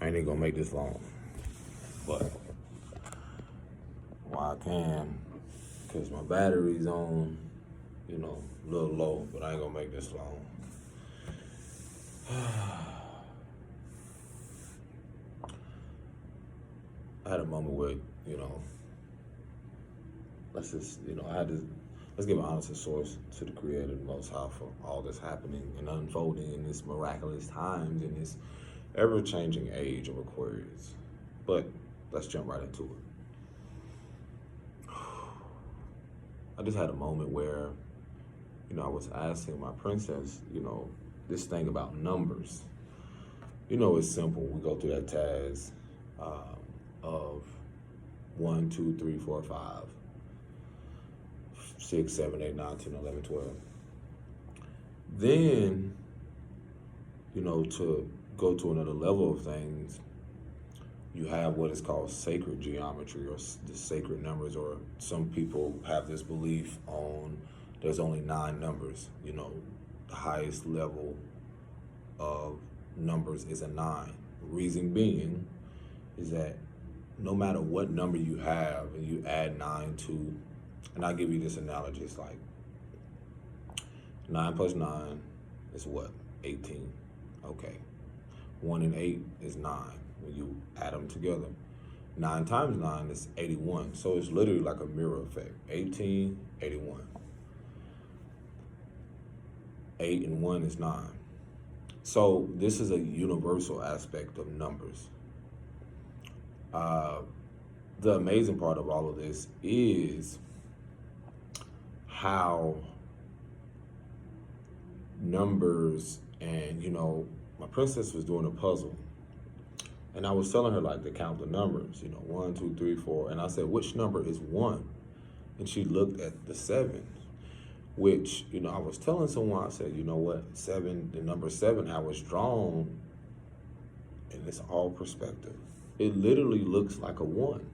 I ain't even gonna make this long, but while I can, cause my battery's on, a little low, but I ain't gonna make this long. I had a moment where, let's just, I had to, let's give an honest source to the Creator, the Most High, for all that's happening and unfolding in this miraculous times in this ever-changing age of Aquarius. But let's jump right into it. I just had a moment where, I was asking my princess, this thing about numbers. It's simple. We go through that task of 1, 2, 3, 4, 5, 6, 7, 8, 9, 10, 11, 12. Then, to go to another level of things, you have what is called sacred geometry, or the sacred numbers, or some people have this belief on there's only 9 numbers. The highest level of numbers is a 9. Reason being is that no matter what number you have and you add 9 to, and I'll give you this analogy, it's like 9 plus 9 is what? 18. Okay. 1 and 8 is 9 when you add them together. 9 times 9 is 81. So it's literally like a mirror effect. 18, 81. 8 and 1 is 9. So this is a universal aspect of numbers. The amazing part of all of this is how numbers, and my princess was doing a puzzle, and I was telling her like to count the numbers, 1, 2, 3, 4, and I said, which number is 1? And she looked at the 7, which, I was telling someone, I said, you know what, 7, the number 7, how it's drawn, and it's all perspective. It literally looks like a 1.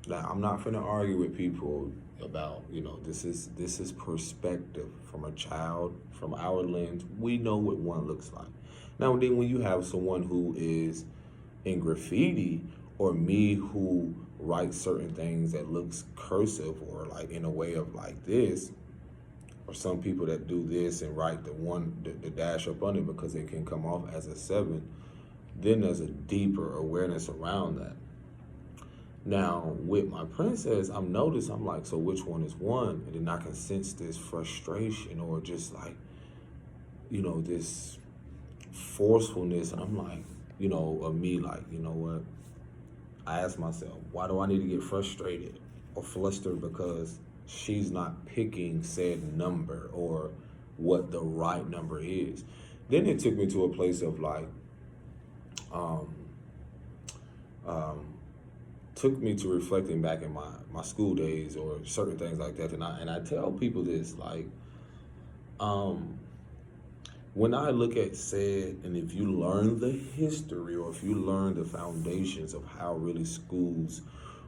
Now, I'm not finna argue with people about, this is perspective from a child, from our lens. We know what 1 looks like. Now, then when you have someone who is in graffiti, or me who writes certain things that looks cursive, or like in a way of like this, or some people that do this and write the dash up under because it can come off as a 7, then there's a deeper awareness around that. Now, with my princess, I'm like, so which one is 1? And then I can sense this frustration, or just like, this forcefulness. And I'm like, of me, like, you know what? I ask myself, why do I need to get frustrated or flustered because she's not picking said number or what the right number is? Then it took me to a place of like, took me to reflecting back in my school days or certain things like that. And I tell people this, like, when I look at said, and if you learn the history, or if you learn the foundations of how really schools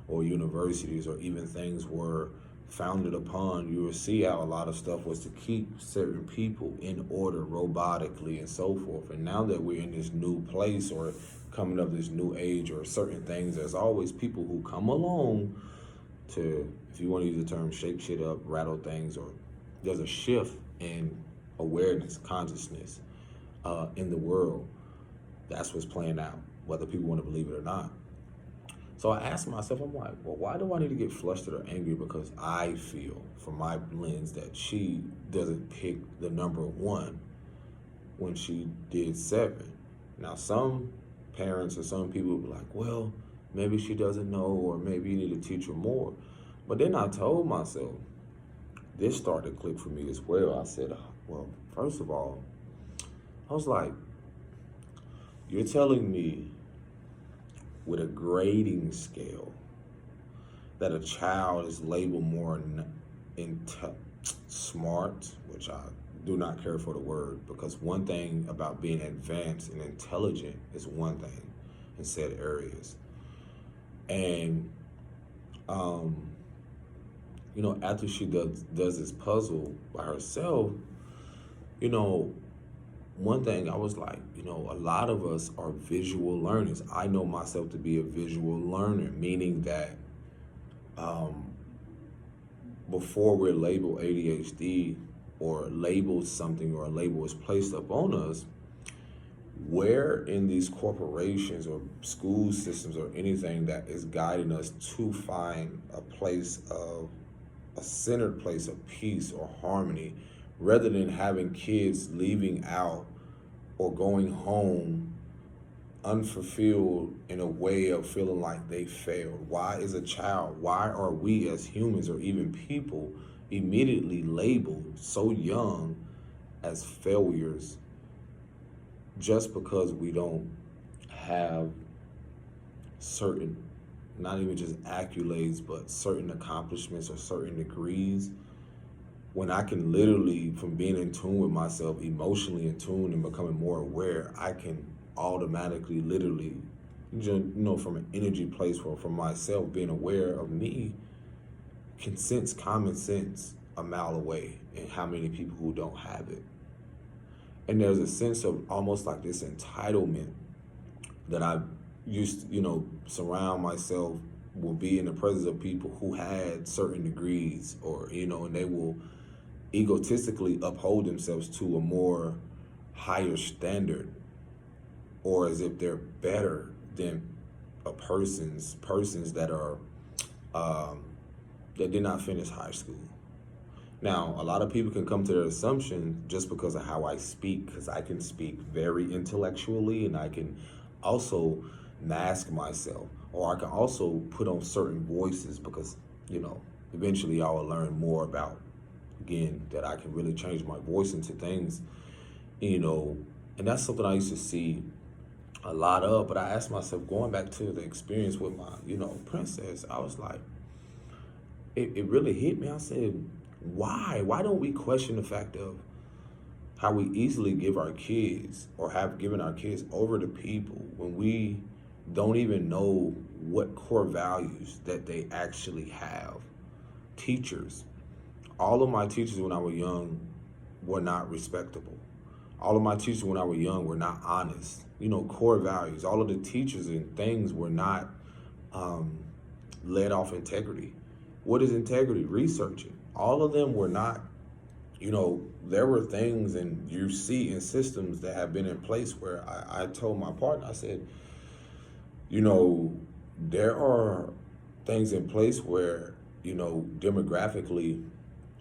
or universities or even things were founded upon, you will see how a lot of stuff was to keep certain people in order robotically and so forth. And now that we're in this new place, or coming up this new age, or certain things, there's always people who come along to, if you want to use the term, shake shit up, rattle things, or there's a shift in awareness, consciousness in the world. That's what's playing out, whether people want to believe it or not. So I asked myself, I'm like, well, why do I need to get flustered or angry because I feel, from my lens, that she doesn't pick the number 1 when she did 7? Now, some parents or some people will be like, well, maybe she doesn't know, or maybe you need to teach her more. But then I told myself, this started to click for me as well. I said, well, first of all, I was like, you're telling me with a grading scale that a child is labeled more smart, which I do not care for the word, because one thing about being advanced and intelligent is one thing in said areas. And after she does this puzzle by herself, one thing I was like, a lot of us are visual learners. I know myself to be a visual learner, meaning that um, before we're labeled ADHD or labeled something or a label is placed upon us, where in these corporations or school systems or anything that is guiding us to find a centered place of peace or harmony, rather than having kids leaving out or going home unfulfilled in a way of feeling like they failed. Why is a child, why are we as humans or even people immediately labeled so young as failures just because we don't have certain, not even just accolades, but certain accomplishments or certain degrees? When I can literally, from being in tune with myself, emotionally in tune and becoming more aware, I can automatically, literally, from an energy place where from myself being aware of me, can sense common sense a mile away and how many people who don't have it. And there's a sense of almost like this entitlement that I used to, surround myself, will be in the presence of people who had certain degrees or, and they will egotistically uphold themselves to a more higher standard, or as if they're better than persons that are that did not finish high school. Now, a lot of people can come to their assumption just because of how I speak, because I can speak very intellectually and I can also mask myself, or I can also put on certain voices because, eventually I will learn more about, again, that I can really change my voice into things, and that's something I used to see a lot of. But I asked myself, going back to the experience with my, princess, I was like, it really hit me. I said, why? Why don't we question the fact of how we easily give our kids or have given our kids over to people when we don't even know what core values that they actually have? Teachers. All of my teachers when I was young were not respectable. All of my teachers when I was young were not honest. Core values. All of the teachers and things were not led off integrity. What is integrity? Researching. All of them were not, there were things, and you see in systems that have been in place where I told my partner, I said, there are things in place where, demographically,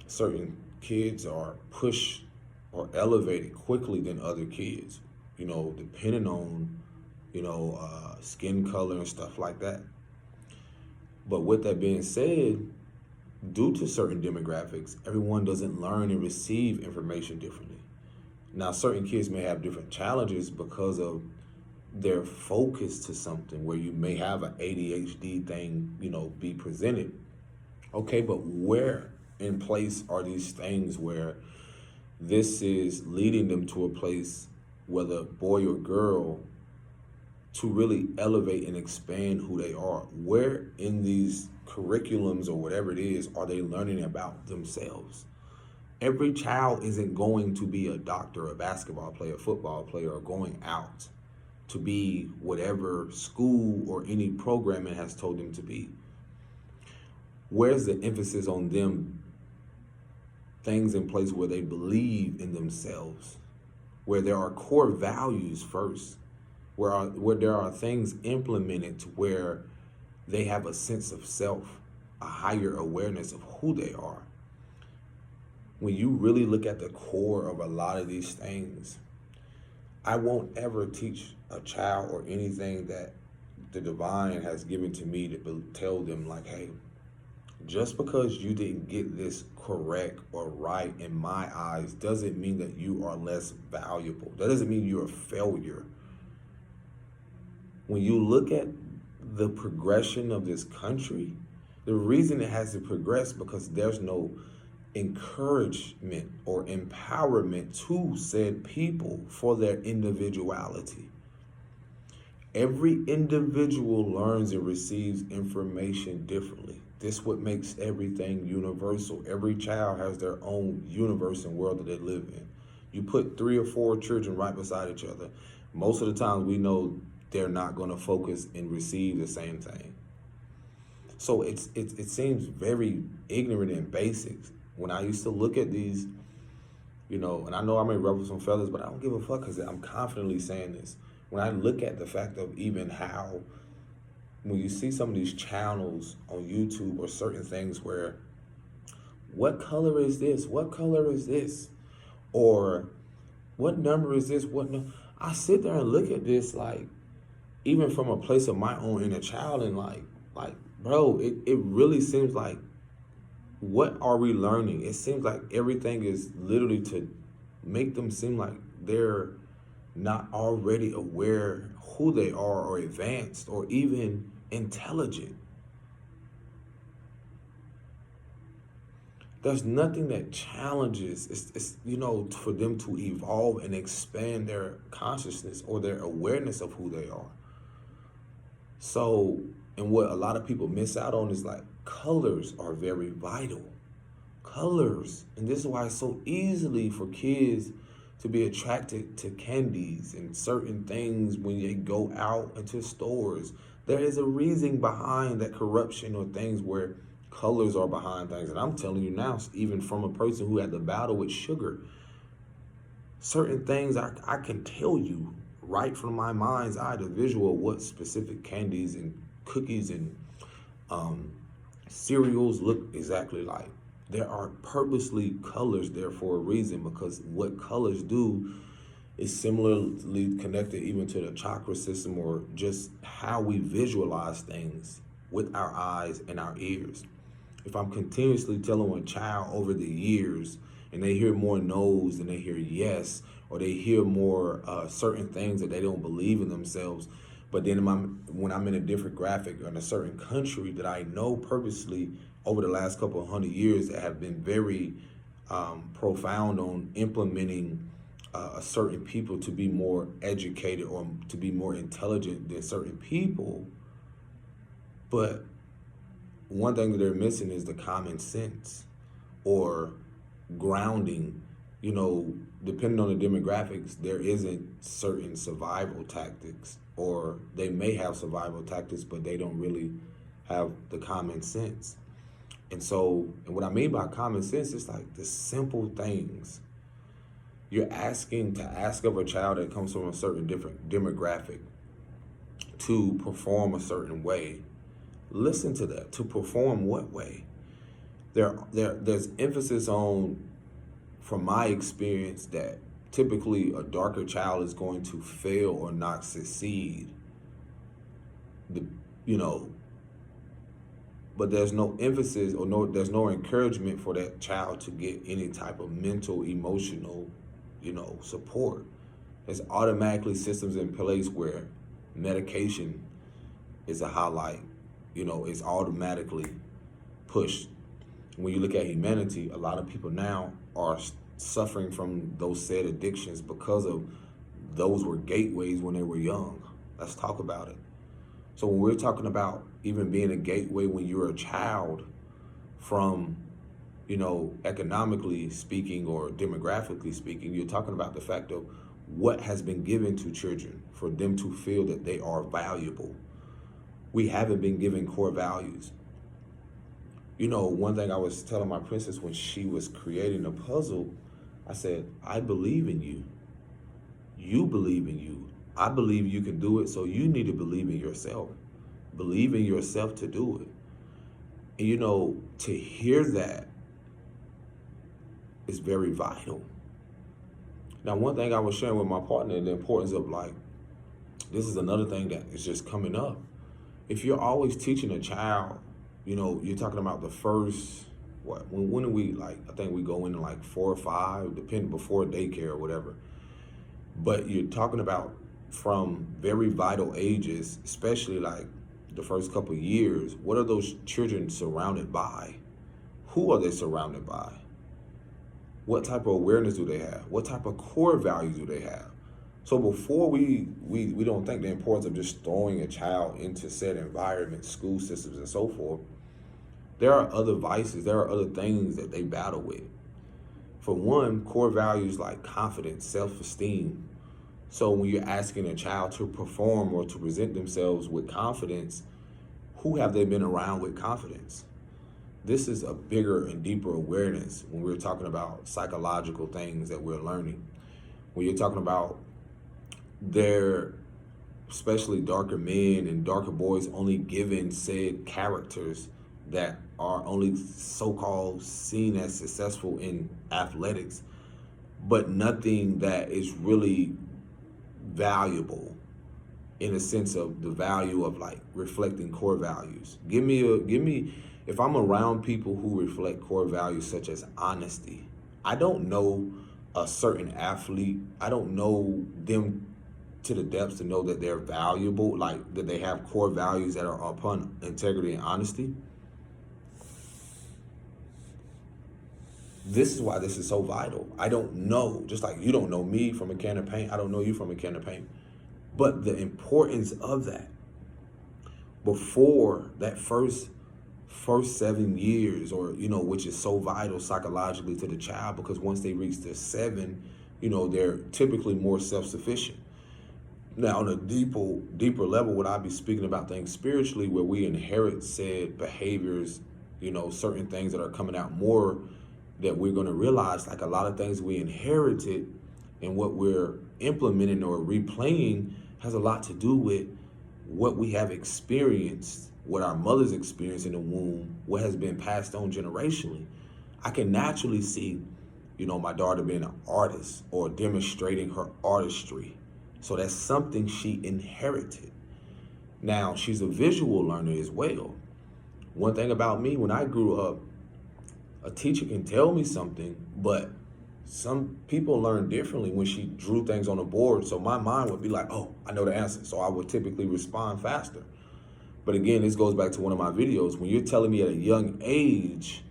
certain kids are pushed or elevated quickly than other kids, depending on, skin color and stuff like that. But with that being said, due to certain demographics, everyone doesn't learn and receive information differently. Now, certain kids may have different challenges because of their focus to something where you may have an ADHD thing, be presented. Okay, but where in place are these things where this is leading them to a place, whether boy or girl, to really elevate and expand who they are? Where in these curriculums or whatever it is are they learning about themselves? Every child isn't going to be a doctor, a basketball player, a football player, or going out to be whatever school or any programming has told them to be. Where's the emphasis on them, things in place where they believe in themselves, where there are core values first, where there are things implemented to where they have a sense of self, a higher awareness of who they are? When you really look at the core of a lot of these things, I won't ever teach a child or anything that the divine has given to me to tell them like, hey, just because you didn't get this correct or right in my eyes doesn't mean that you are less valuable. That doesn't mean you're a failure. When you look at the progression of this country, the reason it has to progress because there's no encouragement or empowerment to said people for their individuality. Every individual learns and receives information differently. This is what makes everything universal. Every child has their own universe and world that they live in. You put 3 or 4 children right beside each other. Most of the time, we know they're not going to focus and receive the same thing. So it seems very ignorant and basic. When I used to look at these, and I know I may ruffle some feathers, but I don't give a fuck because I'm confidently saying this. When I look at the fact of even how, when you see some of these channels on YouTube or certain things where, what color is this? What color is this? Or what number is this? What no? I sit there and look at this like, even from a place of my own inner child, and like, bro, it really seems like, what are we learning? It seems like everything is literally to make them seem like they're not already aware who they are, or advanced, or even intelligent. There's nothing that challenges, it's for them to evolve and expand their consciousness or their awareness of who they are. So, and what a lot of people miss out on is like, colors are very vital. Colors. And this is why it's so easily for kids to be attracted to candies and certain things when they go out into stores. There is a reason behind that corruption, or things where colors are behind things. And I'm telling you now, even from a person who had to battle with sugar, certain things I can tell you right from my mind's eye, the visual, what specific candies and cookies and cereals look exactly like. There are purposely colors there for a reason, because what colors do is similarly connected even to the chakra system, or just how we visualize things with our eyes and our ears. If I'm continuously telling a child over the years, and they hear more no's than they hear yes, or they hear more certain things that they don't believe in themselves, but then when I'm in a different graphic or in a certain country that I know purposely over the last couple of 100 years that have been very profound on implementing a certain people to be more educated or to be more intelligent than certain people. But one thing that they're missing is the common sense or grounding. Depending on the demographics, there isn't certain survival tactics, or they may have survival tactics, but they don't really have the common sense. And what I mean by common sense is like the simple things. You're asking to ask of a child that comes from a certain different demographic to perform a certain way. Listen to that. To perform what way? There's emphasis on, from my experience, that typically a darker child is going to fail or not succeed. But there's no emphasis or there's no encouragement for that child to get any type of mental, emotional, support. There's automatically systems in place where medication is a highlight, it's automatically pushed. When you look at humanity, a lot of people now are suffering from those said addictions because of those were gateways when they were young. Let's talk about it. So when we're talking about even being a gateway when you're a child, from, economically speaking or demographically speaking, you're talking about the fact of what has been given to children for them to feel that they are valuable. We haven't been given core values. One thing I was telling my princess when she was creating a puzzle, I said, I believe in you. You believe in you. I believe you can do it, so you need to believe in yourself. Believe in yourself to do it. And, to hear that is very vital. Now, one thing I was sharing with my partner, the importance of this is another thing that is just coming up. If you're always teaching a child, you're talking about the first, when do we, I think we go into 4 or 5, depending, before daycare or whatever. But you're talking about from very vital ages, especially the first couple of years, what are those children surrounded by? Who are they surrounded by? What type of awareness do they have? What type of core values do they have? So before we don't think the importance of just throwing a child into said environment, school systems and so forth, there are other vices, there are other things that they battle with. For one, core values like confidence, self-esteem. So when you're asking a child to perform or to present themselves with confidence, who have they been around with confidence? This is a bigger and deeper awareness when we're talking about psychological things that we're learning. When you're talking about their, especially darker men and darker boys, only given said characters that are only so-called seen as successful in athletics, but nothing that is really valuable in a sense of the value of like reflecting core values. Give me, if I'm around people who reflect core values such as honesty, I don't know a certain athlete, I don't know them to the depths to know that they're valuable, like that they have core values that are upon integrity and honesty. This is why this is so vital. I don't know, just like you don't know me from a can of paint, I don't know you from a can of paint. But the importance of that before that first 7 years, or which is so vital psychologically to the child, because once they reach the 7, they're typically more self-sufficient. Now, on a deeper level, would I be speaking about things spiritually where we inherit said behaviors, certain things that are coming out more, that we're going to realize like a lot of things we inherited and what we're implementing or replaying has a lot to do with what we have experienced, what our mothers experienced in the womb, what has been passed on generationally. I can naturally see, my daughter being an artist or demonstrating her artistry. So that's something she inherited. Now, she's a visual learner as well. One thing about me, when I grew up, a teacher can tell me something, but some people learn differently when she drew things on the board. So my mind would be like, oh, I know the answer. So I would typically respond faster. But again, this goes back to one of my videos. When you're telling me at a young age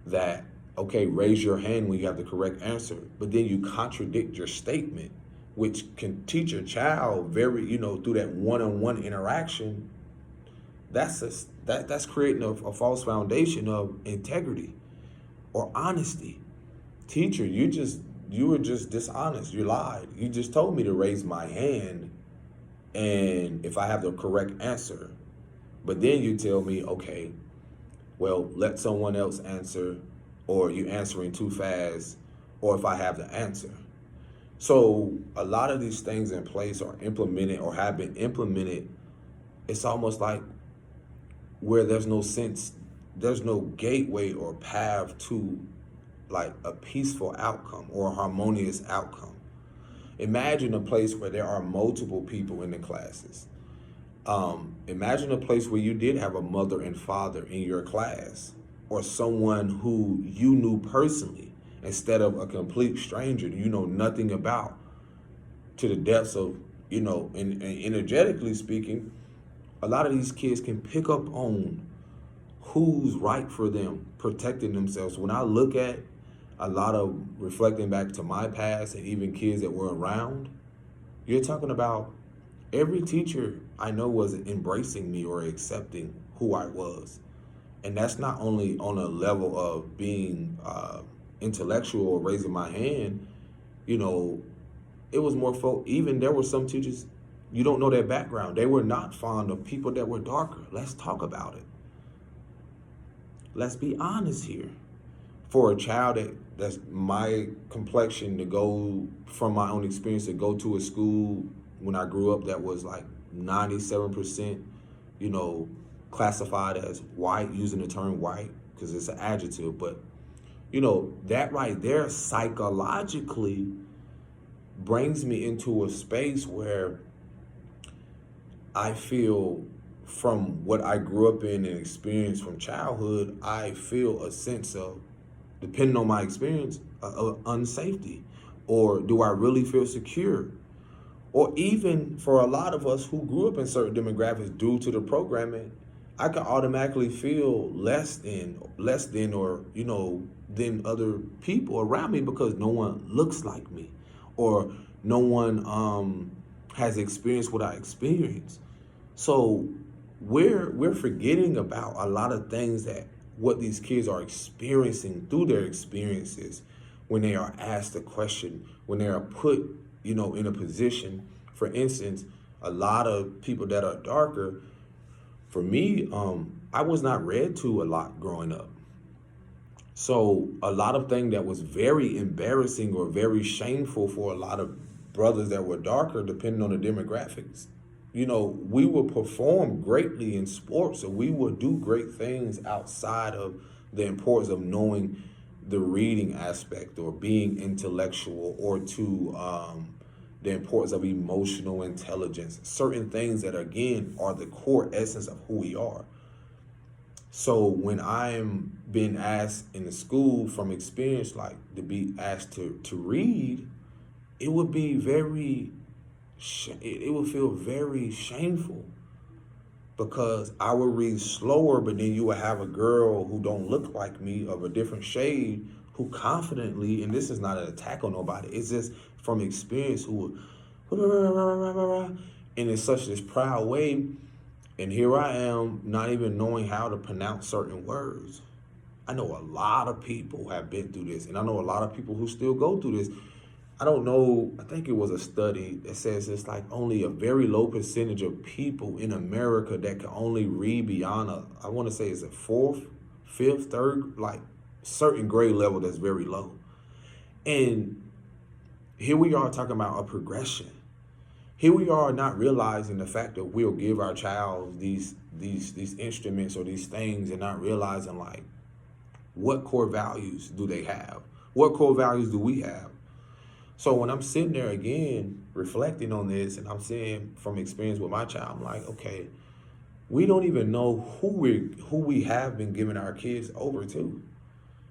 that, okay, raise your hand when you have the correct answer, but then you contradict your statement, which can teach a child very, through that one-on-one interaction, that's creating a false foundation of integrity or honesty. Teacher, you were just dishonest. You lied. You just told me to raise my hand and if I have the correct answer. But then you tell me, okay, well, let someone else answer, or you answering too fast, or if I have the answer. So a lot of these things in place are implemented or have been implemented. It's almost like where there's no sense, there's no gateway or path to like a peaceful outcome or a harmonious outcome. Imagine a place where there are multiple people in the classes. Imagine a place where you did have a mother and father in your class, or someone who you knew personally instead of a complete stranger you know nothing about, to the depths of, and energetically speaking, a lot of these kids can pick up on who's right for them, protecting themselves. When I look at a lot of reflecting back to my past and even kids that were around, you're talking about every teacher I know was embracing me or accepting who I was. And that's not only on a level of being intellectual or raising my hand, it was more even there were some teachers, you don't know their background. They were not fond of people that were darker. Let's talk about it. Let's be honest here. For a child that's my complexion, to go from my own experience, to go to a school when I grew up that was like 97%, classified as white, using the term white because it's an adjective, but that right there psychologically brings me into a space where I feel, from what I grew up in and experienced from childhood, I feel a sense of, depending on my experience, of unsafety. Or do I really feel secure? Or even for a lot of us who grew up in certain demographics due to the programming, I can automatically feel less than, or, than other people around me because no one looks like me, or no one has experienced what I experienced. So we're forgetting about a lot of things, that what these kids are experiencing through their experiences, when they are asked a question, when they are put, in a position. For instance, a lot of people that are darker, for me, I was not read to a lot growing up. So a lot of things that was very embarrassing or very shameful for a lot of brothers that were darker, depending on the demographics. We would perform greatly in sports, or we would do great things outside of the importance of knowing the reading aspect or being intellectual, or to the importance of emotional intelligence, certain things that again are the core essence of who we are. So when I'm being asked in the school from experience, like to be asked to read, it would be it would feel very shameful, because I would read slower, but then you would have a girl who don't look like me, of a different shade, who confidently, and this is not an attack on nobody, it's just from experience, who would, and in such this proud way, and here I am not even knowing how to pronounce certain words. I know a lot of people have been through this, and I know a lot of people who still go through this. I don't know, I think it was a study that says it's like only a very low percentage of people in America that can only read beyond I want to say it's a fourth, fifth, third, like certain grade level that's very low. And here we are talking about a progression. Here we are not realizing the fact that we'll give our child these instruments or these things, and not realizing like what core values do they have? What core values do we have? So when I'm sitting there again reflecting on this, and I'm saying from experience with my child, I'm like, okay, we don't even know who we have been giving our kids over to.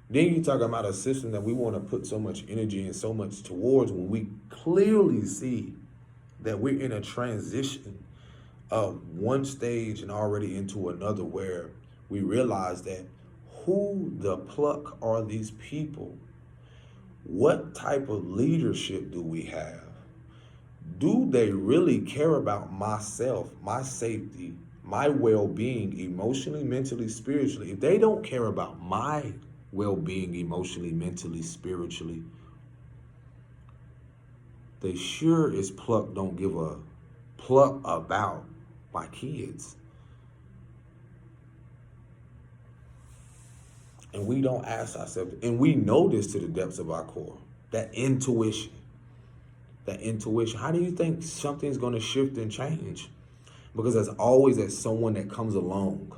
Then you talk about a system that we want to put so much energy and so much towards, when we clearly see that we're in a transition of one stage and already into another, where we realize that who the pluck are these people? What type of leadership do we have? Do they really care about myself, my safety, my well-being, emotionally, mentally, spiritually? If they don't care about my well-being, emotionally, mentally, spiritually, they sure as pluck don't give a pluck about my kids. And we don't ask ourselves, and we know this to the depths of our core, that intuition. How do you think something's going to shift and change? Because there's always someone that comes along.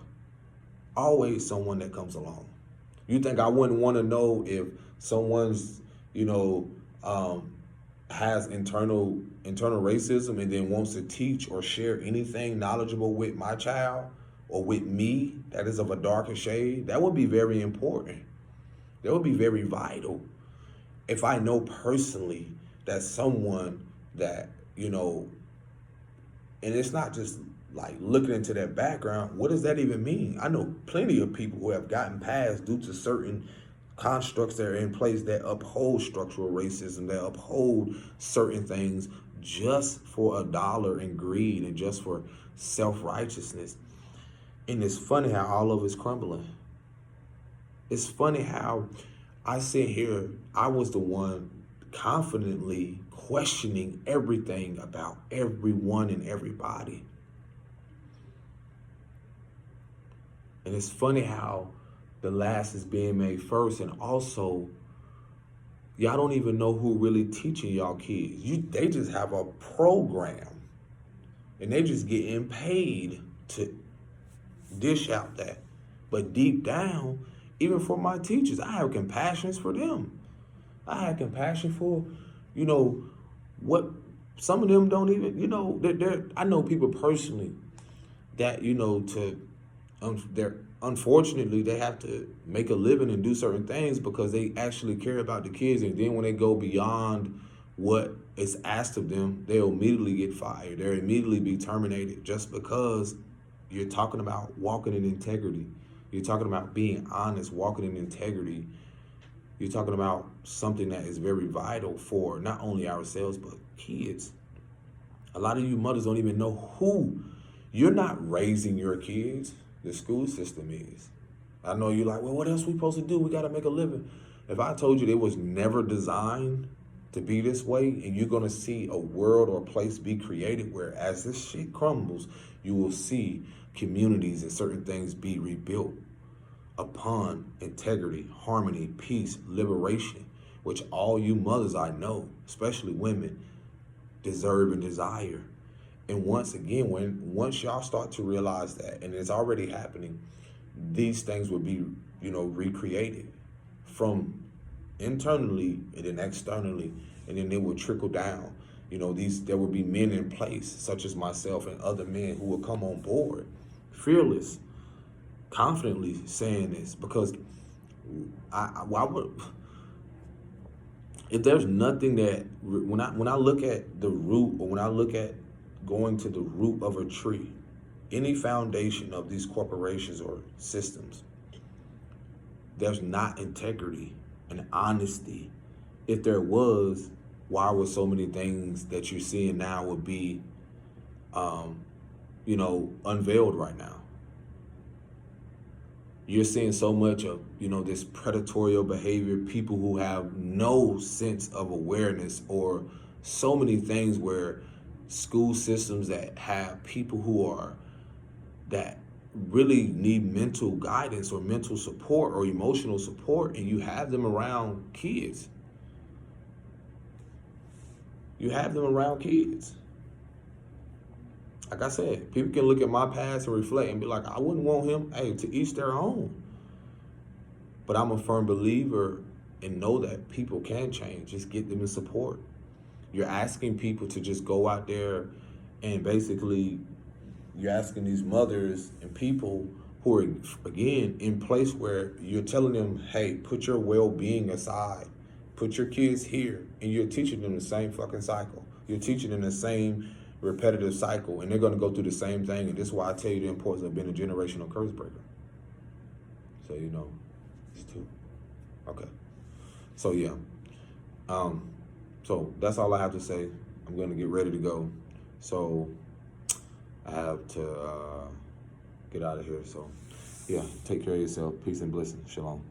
Always someone that comes along. You think I wouldn't want to know if someone's, has internal racism, and then wants to teach or share anything knowledgeable with my child or with me that is of a darker shade? That would be very important. That would be very vital. If I know personally that someone that, and it's not just like looking into their background, what does that even mean? I know plenty of people who have gotten passed due to certain constructs that are in place that uphold structural racism, that uphold certain things just for a dollar and greed and just for self-righteousness. And it's funny how all of it's crumbling. It's funny how I sit here, I was the one confidently questioning everything about everyone and everybody. And it's funny how the last is being made first, and also y'all don't even know who really teaching y'all kids. They just have a program, and they just getting paid to dish out that. But deep down, even for my teachers, I have compassion for them. I have compassion for, what some of them don't even, I know people personally that, they're unfortunately, they have to make a living and do certain things because they actually care about the kids. And then when they go beyond what is asked of them, they'll immediately get fired. They'll immediately be terminated just because you're talking about walking in integrity. You're talking about being honest, walking in integrity. You're talking about something that is very vital for not only ourselves, but kids. A lot of you mothers don't even know who. You're not raising your kids. The school system is. I know you're like, well, what else we supposed to do? We got to make a living. If I told you it was never designed to be this way, and you're going to see a world or place be created where as this shit crumbles, you will see communities and certain things be rebuilt upon integrity, harmony, peace, liberation, which all you mothers I know, especially women, deserve and desire. And once again, once y'all start to realize that, and it's already happening, these things will be, recreated from internally and then externally, and then it will trickle down. There will be men in place, such as myself and other men, who will come on board, fearless, confidently saying this, because why would, if there's nothing that when I look at the root, or when I look at going to the root of a tree, any foundation of these corporations or systems, there's not integrity and honesty. If there was, why would so many things that you're seeing now would be, unveiled right now? You're seeing so much of, this predatorial behavior, people who have no sense of awareness, or so many things where school systems that have people that really need mental guidance or mental support or emotional support, and you have them around kids. You have them around kids. Like I said, people can look at my past and reflect and be like, I wouldn't want him. Hey, to each their own. But I'm a firm believer and know that people can change. Just get them the support. You're asking people to just go out there, and basically you're asking these mothers and people who are, again, in place where you're telling them, hey, put your well-being aside. Put your kids here. And you're teaching them the same fucking cycle. You're teaching them the same repetitive cycle, and they're going to go through the same thing. And this is why I tell you the importance of being a generational curse breaker. So, it's two. Okay. So, yeah. So that's all I have to say. I'm going to get ready to go. So I have to get out of here. So, yeah, take care of yourself. Peace and blessings. Shalom.